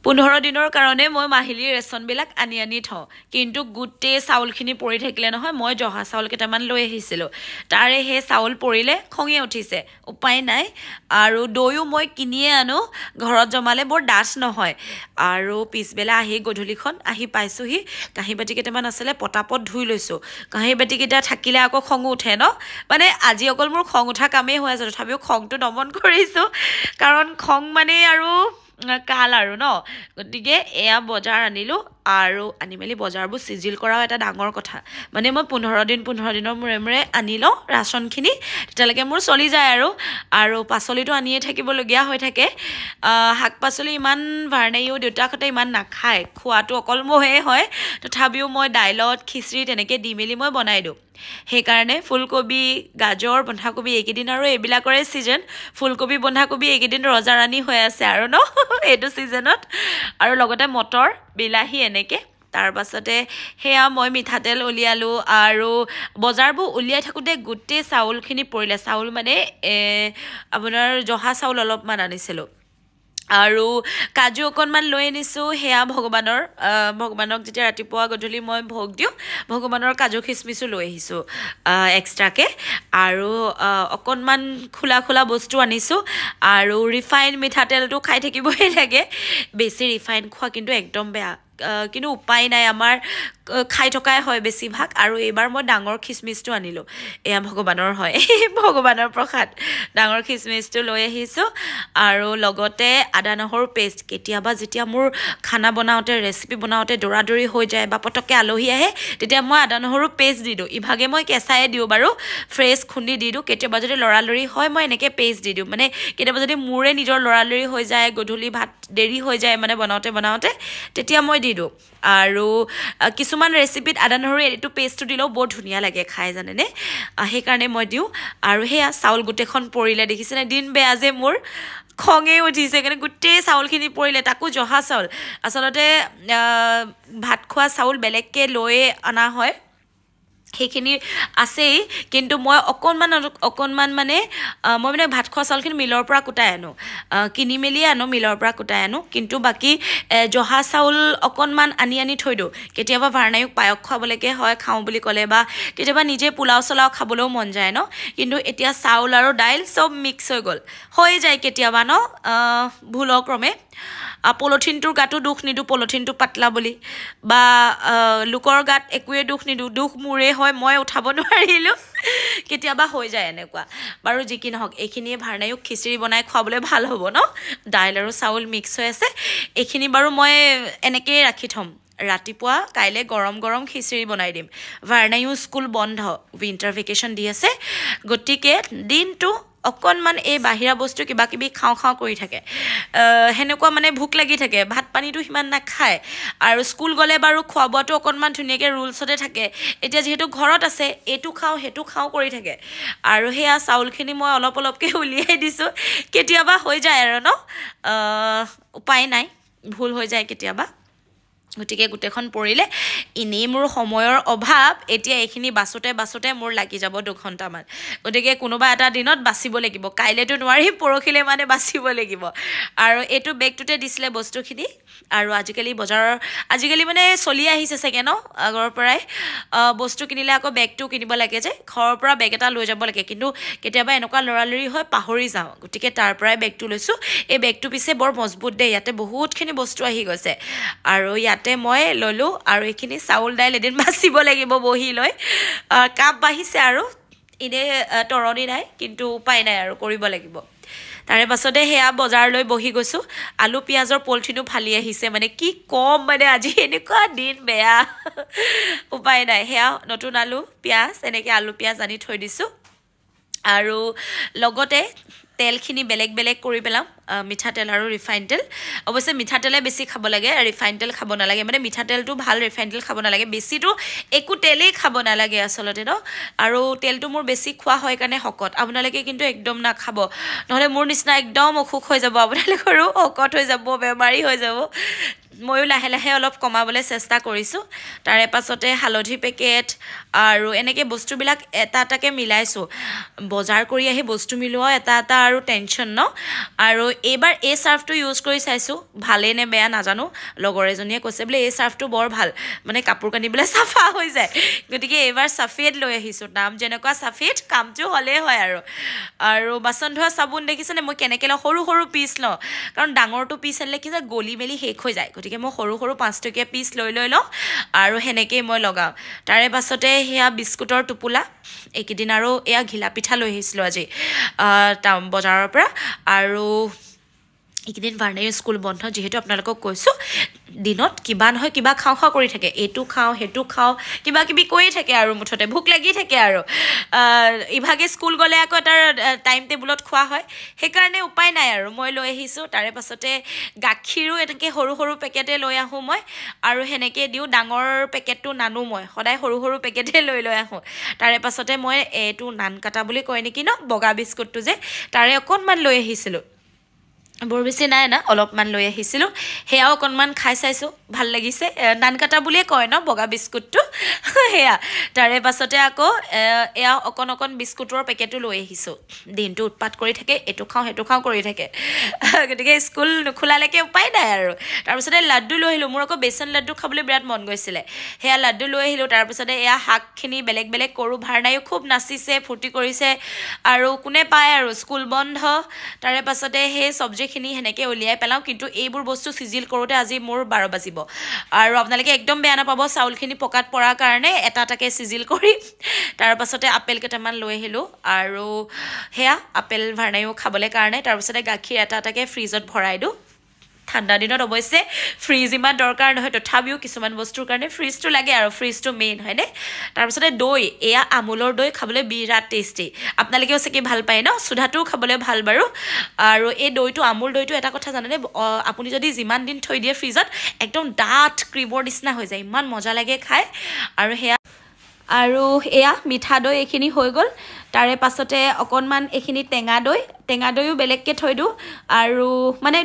15 দিনৰ কাৰণে মই মাহিলী ৰেচনবিলাক আনি থওঁ কিন্তু গুটে চাউলখিনি পৰি থাকিলে নহয় মই জহা চাউল কেইটামান লৈ আহিছিলো তাৰে হে চাউল পৰিলে খঙে উঠিছে উপায় নাই আৰু দৈও মই কিনিয়ে আনো ঘৰত জমালে বৰ ডাছ নহয় আৰু পিছবেলা আহি গধূলিখন আহি পাইছোহি কাঁহী বাটি কেইটামান আছিলে পটাপট ধুই লৈছো কাঁহী বাটি কেইটা থাকিলে আকৌ খং উঠে ন মানে আজি অকল মোৰ খং উঠা কামেই হৈ আছে তথাপিও খংটো দমন কৰিছো কাৰণ খং মানে আৰু কাল আৰু ন গতিকে এয়া বজাৰ আনিলো আৰু আনি মেলি বজাৰবোৰ সিজিল কৰাও এটা ডাঙৰ কথা মানে মই 15 দিনৰ মূৰে আনি লওঁ ৰাচনখিনি তেতিয়ালৈকে মোৰ চলি যায় আৰু পাচলিটো আনিয়ে থাকিবলগীয়া হৈ থাকে শাক পাচলি ইমান ভাৰনাইও দেউতাকহঁতে ইমান নাখায় খোৱাটো অকল মোহে হয় তথাপিও মই দাইলত খিচৰি তেনেকৈ দি মেলি মই বনাই দিওঁ সেইকাৰণে ফুলকবি গাজৰ বন্ধাকবি এইকেইদিন আৰু এইবিলাকৰে সিজন ফুলকবি বন্ধাকবি এইকেইদিন ৰজাৰাণী হৈ আছে আৰু ন এইটো সিজনত আৰু লগতে মটৰ বিলাহী এনেকে তাৰ পাছতে হেয়া মই মিঠাতেল উলিয়ালো আৰু বজাৰবোৰ উলিয়াই থাকোতে গুটে চাউলখিনি পৰিলে চাউল মানে আপোনাৰ জহা চাউল অলপমান আনিছিলো আৰু কাজু অকনমান লৈ আনিছো হেয়া ভগৱানক যেতিয়া ৰাতিপুৱা গধূলি মই ভোগ দিওঁ ভগৱানৰ কাজু খিচমিচো লৈ আহিছো এক্সট্ৰাকে আৰু অকনমান খোলা বস্তু আনিছো আৰু ৰিফাইন মিঠাতেলটো খাই থাকিবই লাগে বেছি ৰিফাইন খোৱা কিন্তু একদম বেয়া কিন্তু উপায় নাই আমাৰ খাই থকাই হয় বেছিভাগ আৰু এইবাৰ মই ডাঙৰ খিচমিচটো আনিলো এয়া ভগৱানৰ হয় ভগৱানৰ প্ৰসাদ ডাঙৰ খিচমিচটো লৈ আহিছো আৰু লগতে আদা নহৰু পেষ্ট কেতিয়াবা যেতিয়া মোৰ খানা বনাওতে ৰেচিপি বনাওতে দৌৰাদৌৰি হৈ যায় বা পটককে আলহী আহে তেতিয়া মই আদা নহৰু পেষ্ট দি দিওঁ ইভাগে মই কেঁচায়ে দিওঁ বাৰু ফ্ৰেছ খুন্দি দি দিওঁ কেতিয়াবা যদি লৰালৰি হয় মই এনেকে পেষ্ট দি দিওঁ মানে কেতিয়াবা যদি মোৰে নিজৰ লৰালৰি হৈ যায় গধূলি ভাত দেৰি হৈ যায় মানে বনাওতে তেতিয়া মই দি দিওঁ আৰু কিছুমান ৰেচিপিত আদা নহৰু এইটো পেষ্টটো দিলেও বৰ ধুনীয়া লাগে খাই জানেনে সেইকাৰণে মই দিওঁ আৰু হেয়া চাউল গোটেখন পৰিলে দেখিছেনে দিন বেয়া যে মোৰ খঙে উঠিছে কাৰণে গোটেই চাউলখিনি পৰিলে তাকো জহা চাউল আচলতে ভাত খোৱা চাউল বেলেগকে লৈ অনা হয় সেইখিনি আছেই কিন্তু মই অকনমান মানে মই মানে ভাত খোৱা চাউলখিনি মিলৰ পৰা কুটাই আনো কিনি মেলি আনো মিলৰ পৰা কুটাই আনো কিন্তু বাকি জহা চাউল অকনমান আনি থৈ দিওঁ কেতিয়াবা ভাৰনাইক পায়স খুৱাবলৈকে হয় খাওঁ বুলি ক'লে বা কেতিয়াবা নিজে পোলাও চলাও খাবলৈও মন যায় ন কিন্তু এতিয়া চাউল আৰু দাইল চব মিক্স হৈ যায় কেতিয়াবা ন ভুলক্ৰমে পলিথিনটোৰ গাটো দুখ নিদো পলিথিনটো পাতলা বুলি বা লোকৰ গাত একোৱে দুখ নিদো দুখ মোৰে হয় মই উঠাব নোৱাৰিলো কেতিয়াবা হৈ যায় এনেকুৱা বাৰু যি কি নহওক এইখিনিয়ে ভাৰনাইক খিচৰি বনাই খুৱাবলৈ ভাল হ'ব ন দাইল আৰু চাউল মিক্স হৈ আছে এইখিনি বাৰু মই এনেকৈ ৰাখি থম ৰাতিপুৱা কাইলে গৰম খিচৰি বনাই দিম ভাৰনাইও স্কুল বন্ধ উইন্টাৰ ভেকেশন দি আছে গতিকে দিনটো অকনমান এই বাহিৰা বস্তু কিবা কিবি খাওঁ কৰি থাকে হেনেকুৱা মানে ভুক লাগি থাকে ভাত পানীটো হিমান নাখায় আৰু স্কুল গলে বাৰু খোৱাবোৱাটো অকনমান ধুনীয়াকে ৰুলছতে থাকে এতিয়া যেহেতু ঘৰত আছে এটো খাওঁ হেতু খাওঁ কৰি থাকে আৰু হেয়া চাউলখিনি মই অলপকে উলিয়াই দিছো কেতিয়াবা হৈ যায় আৰু ন উপায় নাই ভুল হৈ যায় কেতিয়াবা গতিকে গুটেখন পৰিলে ইনেই মোৰ সময়ৰ অভাৱ এতিয়া এইখিনি বাছতে মোৰ লাগি যাব 2 ঘণ্টামান গতিকে কোনোবা এটা দিনত বাচিব লাগিব কাইলেতো নোৱাৰি পৰখিলে মানে বাচিব লাগিব আৰু এটো বেগটোতে দিছিলে বস্তুখিনি আৰু আজিকালি মানে চলি আহিছে চাগে ন আগৰ পৰাই বস্তু কিনিলে আকৌ বেগটো কিনিব লাগে যে ঘৰৰ পৰা বেগ এটা লৈ যাব লাগে কিন্তু কেতিয়াবা এনেকুৱা লৰালৰি হয় পাহৰি যাওঁ গতিকে তাৰ পৰাই বেগটো লৈছো এই বেগটো পিছে বৰ মজবুত দেই ইয়াতে বহুতখিনি বস্তু আহি গৈছে আৰু ইয়াতে মই ললো আৰু এইখিনি চাউল দাইল এদিন বাচিব লাগিব বহি লৈ কাপ বাহিছে আৰু ইনে তৰণি নাই কিন্তু উপায় নাই আৰু কৰিব লাগিব তাৰে পাছতে হেয়া বজাৰলৈ বহি গৈছো আলু পিয়াজৰ পলথিনো ফালি আহিছে মানে কি কম মানে আজি এনেকুৱা দিন বেয়া উপায় নাই হেয়া নতুন আলু পিয়াজ এনেকে আলু পিয়াজ আনি থৈ দিছো আৰু লগতে তেলখিনি বেলেগ কৰি পেলাম মিঠাতেল আৰু ৰিফাইন তেল অৱশ্যে মিঠাতেলে বেছি খাব লাগে ৰিফাইন তেল খাব নালাগে মানে মিঠাতেলটো ভাল ৰিফাইন তেল খাব নালাগে বেছিটো একো তেলেই খাব নালাগে আচলতে ন আৰু তেলটো মোৰ বেছি খোৱা হয় কাৰণে হকত আপোনালোকে কিন্তু একদম না খাব নহলে মোৰ নিচিনা একদম অসুখ হৈ যাব আপোনালোকৰো হকত হৈ যাব বেমাৰী হৈ যাব ময়ো লাহে লাহে অলপ কমাবলৈ চেষ্টা কৰিছোঁ তাৰে পাছতে হালধি পেকেট আৰু এনেকৈ বস্তুবিলাক এটা এটাকৈ মিলাইছোঁ বজাৰ কৰি আহি বস্তু মিলোৱা এটা এটা আৰু টেনশ্যন ন আৰু এইবাৰ এই চাৰ্ফটো ইউজ কৰি চাইছোঁ ভালেই নে বেয়া নাজানো লগৰ এজনীয়ে কৈছে বোলে এই চাৰ্ফটো বৰ ভাল মানে কাপোৰ কানিবলৈ চাফা হৈ যায় গতিকে এইবাৰ চাফেড লৈ আহিছোঁ দাম যেনেকুৱা চাফেড কামটো হ'লেই হয় আৰু বাচন ধোৱা চাবোন দেখিছেনে মই কেনেকৈ লওঁ সৰু সৰু পিচ লওঁ কাৰণ ডাঙৰটো পিচ আনিলে কি যায় গলি মেলি শেষ হৈ যায় গতিকে মই সৰু সৰু 5 টকীয়া পিচ লৈ লওঁ আৰু সেনেকেই মই লগাওঁ তাৰে পাছতে সেয়া বিস্কুটৰ টোপোলা এইকেইদিন আৰু এয়া ঘিলা পিঠা লৈ আহিছিলোঁ আজি বজাৰৰ পৰা আৰু এইকেইদিন ভাৰ্ণাইৰ স্কুল বন্ধ যিহেতু আপোনালোকক কৈছোঁ দিনত কিবা নহয় কিবা খাওঁ কৰি থাকে এইটো খাওঁ সেইটো খাওঁ কিবা কিবি কৈয়ে থাকে আৰু মুঠতে ভোক লাগি থাকে আৰু ইভাগে স্কুল গ'লে আকৌ এটাৰ টাইম টেবুলত খোৱা হয় সেইকাৰণে উপায় নাই আৰু মই লৈ আহিছোঁ তাৰে পাছতে গাখীৰো এনেকৈ সৰু সৰু পেকেটে লৈ আহোঁ মই আৰু সেনেকৈ দিওঁ ডাঙৰ পেকেটটো নানো মই সদায় সৰু সৰু পেকেটে লৈ আহোঁ তাৰে পাছতে মই এইটো নান কাটা বুলি কয় নেকি ন বগা বিস্কুটটো যে তাৰে অকণমান লৈ আহিছিলোঁ বৰ বেছি নাই না অলপমান লৈ আহিছিলোঁ সেয়াও অকণমান খাই চাইছোঁ ভাল লাগিছে নান কাটা বুলিয়ে কয় ন বগা বিস্কুটটো সেয়া তাৰে পাছতে আকৌ এয়া অকণ বিস্কুটৰ পেকেটো লৈ আহিছোঁ দিনটো উৎপাত কৰি থাকে এইটো খাওঁ সেইটো খাওঁ কৰি থাকে গতিকে স্কুল নোখোলালৈকে উপায় নাই আৰু তাৰপিছতে লাড্ডু লৈ আহিলোঁ মোৰ আকৌ বেচন লাড্ডু খাবলৈ বিৰাট মন গৈছিলে সেয়া লাড্ডু লৈ আহিলোঁ তাৰপিছতে এয়া শাকখিনি বেলেগ বেলেগ কৰোঁ ভাৰ্ণাইও খুব নাচিছে ফূৰ্তি কৰিছে আৰু কোনে পায় আৰু স্কুল বন্ধ তাৰে পাছতে সেই চব্জিখিনি সেনেকৈ উলিয়াই পেলাওঁ কিন্তু এইবোৰ বস্তু চিজিল কৰোঁতে আজি মোৰ 12 বাজিব আৰু আপোনালোকে একদম বেয়া নাপাব চাউলখিনি পকাত পৰাৰ কাৰণে এটা এটাকৈ চিজিল কৰি তাৰ পাছতে আপেল কেইটামান লৈ আহিলোঁ আৰু সেয়া আপেল ভাৰ্ণাইও খাবলৈ কাৰণে তাৰপিছতে গাখীৰ এটা এটাকৈ ফ্ৰিজত ভৰাই দিওঁ ঠাণ্ডা দিনত অৱশ্যে ফ্ৰিজ ইমান দৰকাৰ নহয় তথাপিও কিছুমান বস্তুৰ কাৰণে ফ্ৰিজটো লাগে আৰু ফ্ৰিজটো মেইন হয়নে তাৰপিছতে দৈ এয়া আমুলৰ দৈ খাবলৈ বিৰাট টেষ্টি আপোনালোকেও চাগে ভাল পায় ন চুধাটোও খাবলৈ ভাল বাৰু আৰু এই দৈটো আমুল দৈটো এটা কথা জানেনে আপুনি যদি যিমান দিন থৈ দিয়ে ফ্ৰিজত একদম ডাঠ ক্ৰীমৰ নিচিনা হৈ যায় ইমান মজা লাগে খাই আৰু সেয়া আৰু এয়া মিঠা দৈ এইখিনি হৈ গ'ল তাৰে পাছতে অকণমান এইখিনি টেঙা দৈও বেলেগকৈ থৈ দিওঁ আৰু মানে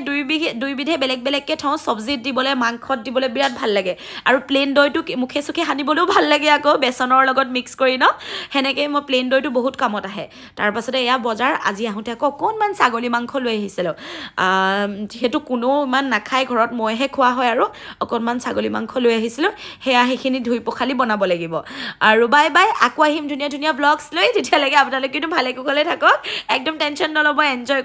দুইবিধে বেলেগ বেলেগকৈ থওঁ চব্জিত দিবলৈ মাংসত দিবলৈ বিৰাট ভাল লাগে আৰু প্লেইন দৈটো মুখে চুখে সানিবলৈও ভাল লাগে আকৌ বেচনৰ লগত মিক্স কৰি ন সেনেকৈ মই প্লেইন দৈটো বহুত কামত আহে তাৰ পাছতে এয়া বজাৰ আজি আহোঁতে আকৌ অকণমান ছাগলী মাংস লৈ আহিছিলোঁ যিহেতু কোনো ইমান নাখায় ঘৰত মইহে খোৱা হয় আৰু অকণমান ছাগলী মাংস লৈ আহিছিলোঁ সেইখিনি ধুই পখালি বনাব লাগিব আৰু বাই আকৌ আহিম ধুনীয়া ধুনীয়া ব্লগছ লৈ তেতিয়ালৈকে আপোনালোকে কিন্তু ভালে কুশলে থাকক একদম টেনশ্যন নল'ব এনজয়